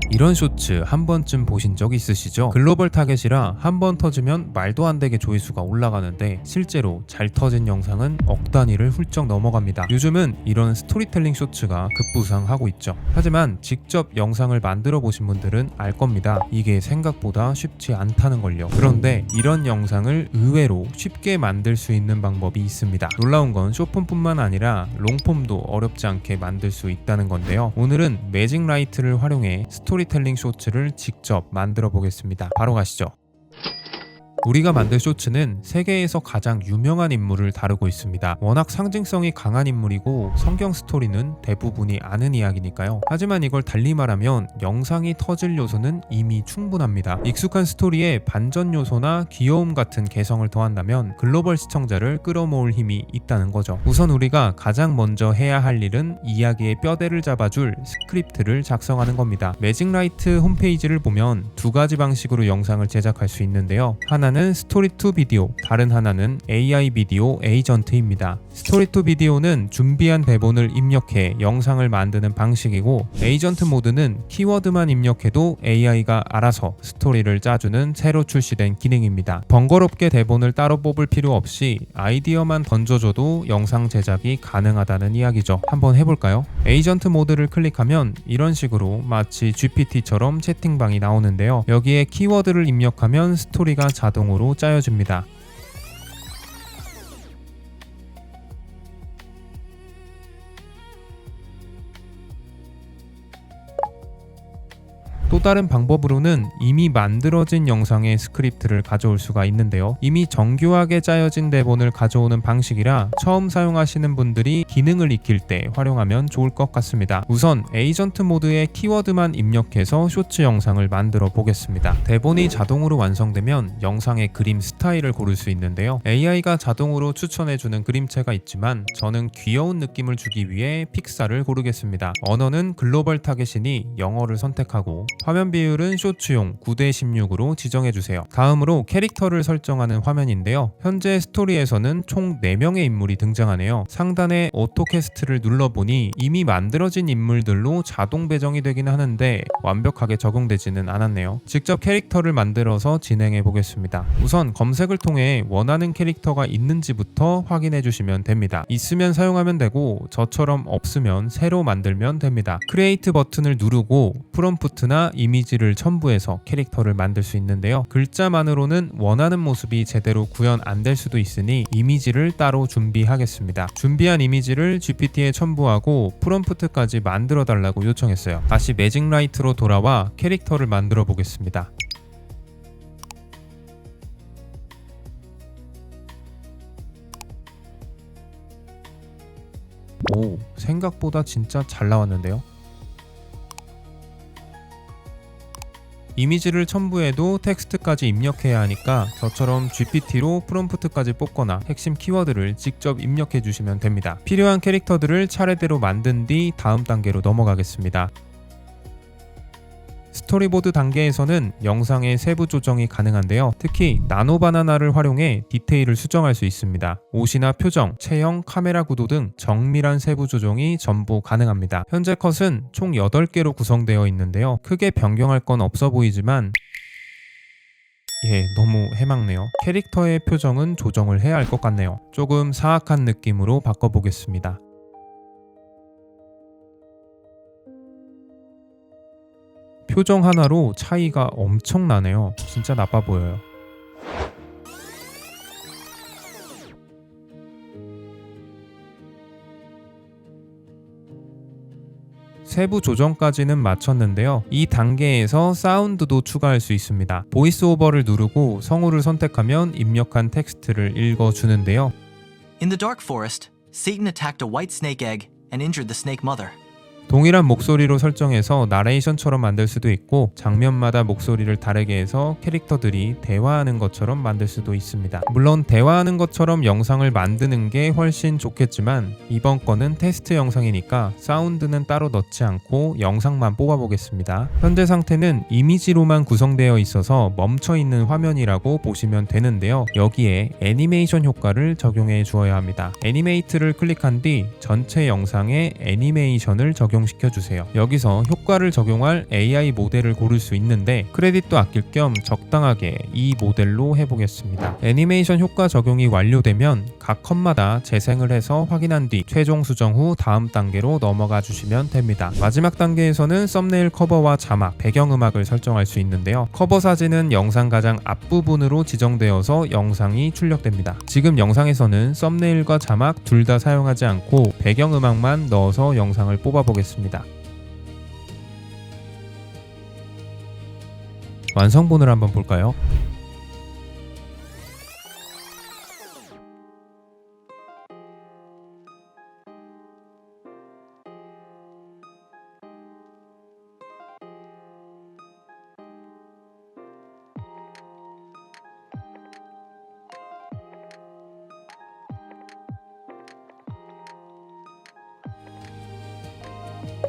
이런 쇼츠 한 번쯤 보신 적 있으시죠? 글로벌 타겟이라 한 번 터지면 말도 안 되게 조회수가 올라가는데 실제로 잘 터진 영상은 억 단위를 훌쩍 넘어갑니다. 요즘은 이런 스토리텔링 쇼츠가 급부상하고 있죠. 하지만 직접 영상을 만들어 보신 분들은 알 겁니다. 이게 생각보다 쉽지 않다는 걸요. 그런데 이런 영상을 의외로 쉽게 만들 수 있는 방법이 있습니다. 놀라운 건 숏폼뿐만 아니라 롱폼도 어렵지 않게 만들 수 있다는 건데요. 오늘은 매직 라이트를 활용해 스토리텔링 쇼츠를 직접 만들어 보겠습니다. 바로 가시죠. 우리가 만들 쇼츠는 세계에서 가장 유명한 인물을 다루고 있습니다. 워낙 상징성이 강한 인물이고 성경 스토리는 대부분이 아는 이야기니까요. 하지만 이걸 달리 말하면 영상이 터질 요소는 이미 충분합니다. 익숙한 스토리에 반전 요소나 귀여움 같은 개성을 더한다면 글로벌 시청자를 끌어모을 힘이 있다는 거죠. 우선 우리가 가장 먼저 해야 할 일은 이야기의 뼈대를 잡아줄 스크립트를 작성하는 겁니다. 매직라이트 홈페이지를 보면 두 가지 방식으로 영상을 제작할 수 있는데요. 하나는 스토리 투 비디오, 다른 하나는 AI 비디오 에이전트입니다. 스토리 투 비디오는 준비한 대본을 입력해 영상을 만드는 방식이고, 에이전트 모드는 키워드만 입력해도 AI가 알아서 스토리를 짜주는 새로 출시된 기능입니다. 번거롭게 대본을 따로 뽑을 필요 없이 아이디어만 던져줘도 영상 제작이 가능하다는 이야기죠. 한번 해볼까요? 에이전트 모드를 클릭하면 이런 식으로 마치 GPT처럼 채팅방이 나오는데요. 여기에 키워드를 입력하면 스토리가 자동으로 짜여집니다. 또 다른 방법으로는 이미 만들어진 영상의 스크립트를 가져올 수가 있는데요. 이미 정교하게 짜여진 대본을 가져오는 방식이라 처음 사용하시는 분들이 기능을 익힐 때 활용하면 좋을 것 같습니다. 우선 에이전트 모드에 키워드만 입력해서 쇼츠 영상을 만들어 보겠습니다. 대본이 자동으로 완성되면 영상의 그림 스타일을 고를 수 있는데요. AI가 자동으로 추천해주는 그림체가 있지만 저는 귀여운 느낌을 주기 위해 픽사를 고르겠습니다. 언어는 글로벌 타겟이니 영어를 선택하고 화면 비율은 쇼츠용 9:16으로 지정해주세요. 다음으로 캐릭터를 설정하는 화면인데요. 현재 스토리에서는 총 4명의 인물이 등장하네요. 상단에 오토캐스트를 눌러보니 이미 만들어진 인물들로 자동 배정이 되긴 하는데 완벽하게 적용되지는 않았네요. 직접 캐릭터를 만들어서 진행해 보겠습니다. 우선 검색을 통해 원하는 캐릭터가 있는지부터 확인해 주시면 됩니다. 있으면 사용하면 되고 저처럼 없으면 새로 만들면 됩니다. 크리에이트 버튼을 누르고 프롬프트나 이미지를 첨부해서 캐릭터를 만들 수 있는데요. 글자만으로는 원하는 모습이 제대로 구현 안 될 수도 있으니 이미지를 따로 준비하겠습니다. 준비한 이미지를 GPT에 첨부하고 프롬프트까지 만들어 달라고 요청했어요. 다시 매직라이트로 돌아와 캐릭터를 만들어 보겠습니다. 오, 생각보다 진짜 잘 나왔는데요. 이미지를 첨부해도 텍스트까지 입력해야 하니까 저처럼 GPT로 프롬프트까지 뽑거나 핵심 키워드를 직접 입력해 주시면 됩니다. 필요한 캐릭터들을 차례대로 만든 뒤 다음 단계로 넘어가겠습니다. 스토리보드 단계에서는 영상의 세부 조정이 가능한데요. 특히 나노바나나를 활용해 디테일을 수정할 수 있습니다. 옷이나 표정, 체형, 카메라 구도 등 정밀한 세부 조정이 전부 가능합니다. 현재 컷은 총 8개로 구성되어 있는데요. 크게 변경할 건 없어 보이지만 너무 해맑네요. 캐릭터의 표정은 조정을 해야 할 것 같네요. 조금 사악한 느낌으로 바꿔보겠습니다. 표정 하나로 차이가 엄청나네요. 진짜 나빠 보여요. 세부 조정까지는 마쳤는데요. 이 단계에서 사운드도 추가할 수 있습니다. 보이스 오버를 누르고 성우를 선택하면 입력한 텍스트를 읽어주는데요. In the dark forest, Satan attacked a white snake egg and injured the snake mother. 동일한 목소리로 설정해서 나레이션처럼 만들 수도 있고 장면마다 목소리를 다르게 해서 캐릭터들이 대화하는 것처럼 만들 수도 있습니다. 물론 대화하는 것처럼 영상을 만드는 게 훨씬 좋겠지만 이번 거는 테스트 영상이니까 사운드는 따로 넣지 않고 영상만 뽑아보겠습니다. 현재 상태는 이미지로만 구성되어 있어서 멈춰있는 화면이라고 보시면 되는데요. 여기에 애니메이션 효과를 적용해 주어야 합니다. 애니메이트를 클릭한 뒤 전체 영상에 애니메이션을 적용 적용시켜주세요. 여기서 효과를 적용할 AI 모델을 고를 수 있는데 크레딧도 아낄 겸 적당하게 이 모델로 해보겠습니다. 애니메이션 효과 적용이 완료되면 각 컷마다 재생을 해서 확인한 뒤 최종 수정 후 다음 단계로 넘어가 주시면 됩니다. 마지막 단계에서는 썸네일 커버와 자막, 배경음악을 설정할 수 있는데요. 커버 사진은 영상 가장 앞부분으로 지정되어서 영상이 출력됩니다. 지금 영상에서는 썸네일과 자막 둘 다 사용하지 않고 배경음악만 넣어서 영상을 뽑아 보겠습니다. 완성본을 한번 볼까요?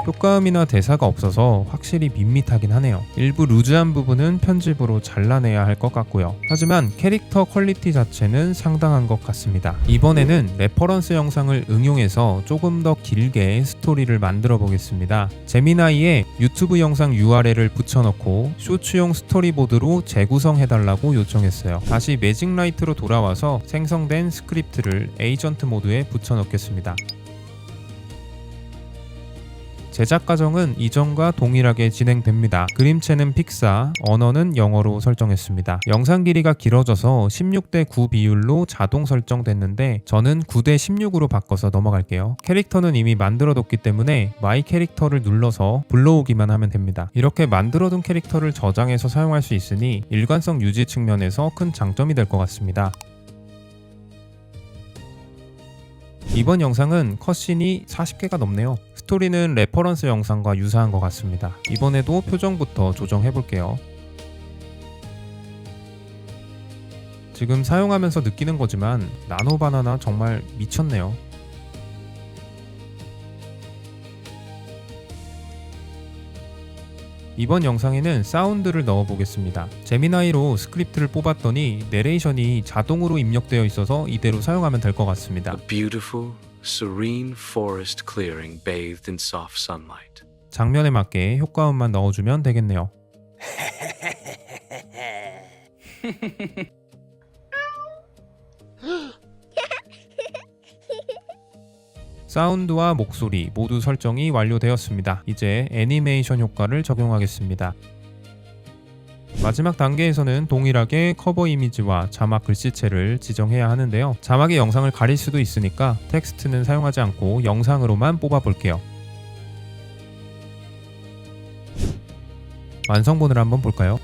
효과음이나 대사가 없어서 확실히 밋밋하긴 하네요. 일부 루즈한 부분은 편집으로 잘라내야 할 것 같고요. 하지만 캐릭터 퀄리티 자체는 상당한 것 같습니다. 이번에는 레퍼런스 영상을 응용해서 조금 더 길게 스토리를 만들어 보겠습니다. 제미나이에 유튜브 영상 URL을 붙여넣고 쇼츠용 스토리보드로 재구성해달라고 요청했어요. 다시 매직라이트로 돌아와서 생성된 스크립트를 에이전트 모드에 붙여넣겠습니다. 제작 과정은 이전과 동일하게 진행됩니다. 그림체는 픽사, 언어는 영어로 설정했습니다. 영상 길이가 길어져서 16:9 비율로 자동 설정됐는데 저는 9:16으로 바꿔서 넘어갈게요. 캐릭터는 이미 만들어뒀기 때문에 마이 캐릭터를 눌러서 불러오기만 하면 됩니다. 이렇게 만들어둔 캐릭터를 저장해서 사용할 수 있으니 일관성 유지 측면에서 큰 장점이 될 것 같습니다. 이번 영상은 컷신이 40개가 넘네요. 스토리는 레퍼런스 영상과 유사한 것 같습니다. 이번에도 표정부터 조정해볼게요. 지금 사용하면서 느끼는 거지만 나노바나나 정말 미쳤네요. 이번 영상에는 사운드를 넣어보겠습니다. 제미나이로 스크립트를 뽑았더니 내레이션이 자동으로 입력되어 있어서 이대로 사용하면 될 것 같습니다. A beautiful, serene forest clearing bathed in soft sunlight. 장면에 맞게 효과음만 넣어주면 되겠네요. 사운드와 목소리 모두 설정이 완료되었습니다. 이제 애니메이션 효과를 적용하겠습니다. 마지막 단계에서는 동일하게 커버 이미지와 자막 글씨체를 지정해야 하는데요. 자막이 영상을 가릴 수도 있으니까 텍스트는 사용하지 않고 영상으로만 뽑아볼게요. 완성본을 한번 볼까요?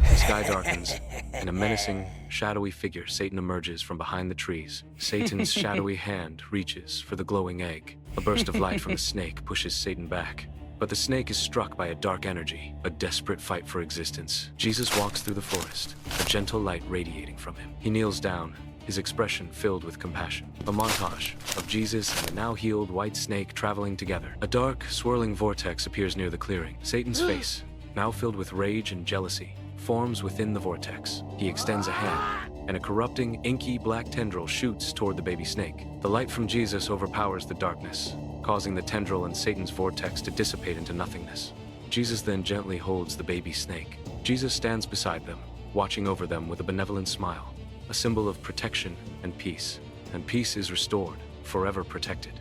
The sky darkens, and a menacing, shadowy figure, Satan, emerges from behind the trees. Satan's shadowy hand reaches for the glowing egg. A burst of light from the snake pushes Satan back. But the snake is struck by a dark energy, a desperate fight for existence. Jesus walks through the forest, a gentle light radiating from him. He kneels down, his expression filled with compassion. A montage of Jesus and a now healed white snake traveling together. A dark, swirling vortex appears near the clearing. Satan's face, now filled with rage and jealousy, forms within the vortex. He extends a hand, and a corrupting, inky black tendril shoots toward the baby snake. The light from Jesus overpowers the darkness, causing the tendril and Satan's vortex to dissipate into nothingness. Jesus then gently holds the baby snake. Jesus stands beside them, watching over them with a benevolent smile, a symbol of protection and peace. And peace is restored, forever protected.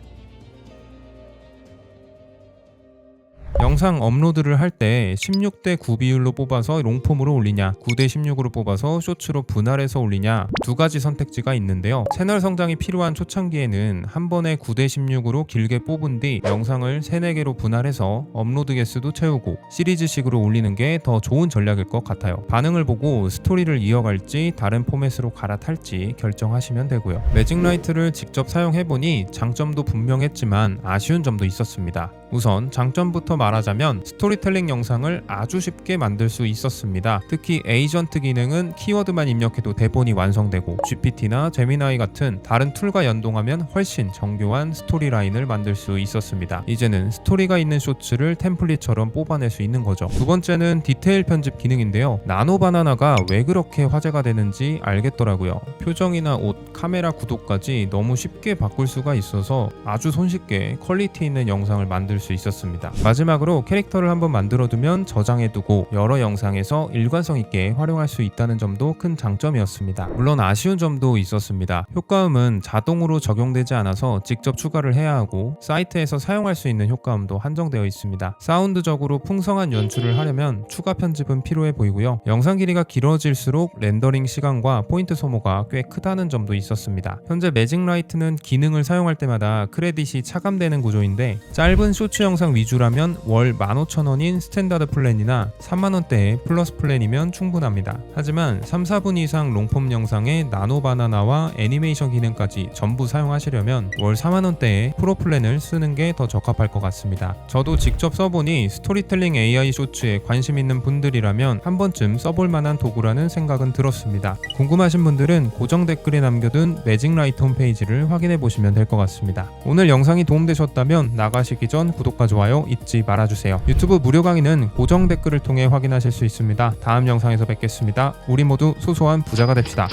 영상 업로드를 할 때 16:9 비율로 뽑아서 롱폼으로 올리냐, 9:16으로 뽑아서 쇼츠로 분할해서 올리냐 두 가지 선택지가 있는데요. 채널 성장이 필요한 초창기에는 한 번에 9:16으로 길게 뽑은 뒤 영상을 3, 4개로 분할해서 업로드 개수도 채우고 시리즈식으로 올리는 게 더 좋은 전략일 것 같아요. 반응을 보고 스토리를 이어갈지 다른 포맷으로 갈아탈지 결정하시면 되고요. 매직라이트를 직접 사용해보니 장점도 분명했지만 아쉬운 점도 있었습니다. 우선 장점부터 말하자면 스토리텔링 영상을 아주 쉽게 만들 수 있었습니다. 특히 에이전트 기능은 키워드만 입력해도 대본이 완성되고 GPT나 제미나이 같은 다른 툴과 연동하면 훨씬 정교한 스토리라인을 만들 수 있었습니다. 이제는 스토리가 있는 쇼츠를 템플릿처럼 뽑아낼 수 있는 거죠. 두 번째는 디테일 편집 기능인데요. 나노바나나가 왜 그렇게 화제가 되는지 알겠더라고요. 표정이나 옷, 카메라 구도까지 너무 쉽게 바꿀 수가 있어서 아주 손쉽게 퀄리티 있는 영상을 만들 만들어줄 수 있었습니다. 마지막으로 캐릭터를 한번 만들어두면 저장해두고 여러 영상에서 일관성 있게 활용할 수 있다는 점도 큰 장점이었습니다. 물론 아쉬운 점도 있었습니다. 효과음은 자동으로 적용되지 않아서 직접 추가를 해야 하고 사이트에서 사용할 수 있는 효과음도 한정되어 있습니다. 사운드적으로 풍성한 연출을 하려면 추가 편집은 필요해 보이고요. 영상 길이가 길어질수록 렌더링 시간과 포인트 소모가 꽤 크다는 점도 있었습니다. 현재 매직라이트는 기능을 사용할 때마다 크레딧이 차감되는 구조인데 짧은 쇼츠 영상 위주라면 월 15,000원인 스탠다드 플랜이나 3만원대의 플러스 플랜이면 충분합니다. 하지만 3, 4분 이상 롱폼 영상에 나노 바나나와 애니메이션 기능까지 전부 사용하시려면 월 4만원대의 프로 플랜을 쓰는 게 더 적합할 것 같습니다. 저도 직접 써보니 스토리텔링 AI 쇼츠에 관심 있는 분들이라면 한 번쯤 써볼 만한 도구라는 생각은 들었습니다. 궁금하신 분들은 고정 댓글에 남겨둔 매직라이트 홈페이지를 확인해 보시면 될 것 같습니다. 오늘 영상이 도움되셨다면 나가시기 전 구독과 좋아요 잊지 말아주세요. 유튜브 무료 강의는 고정 댓글을 통해 확인하실 수 있습니다. 다음 영상에서 뵙겠습니다. 우리 모두 소소한 부자가 됩시다.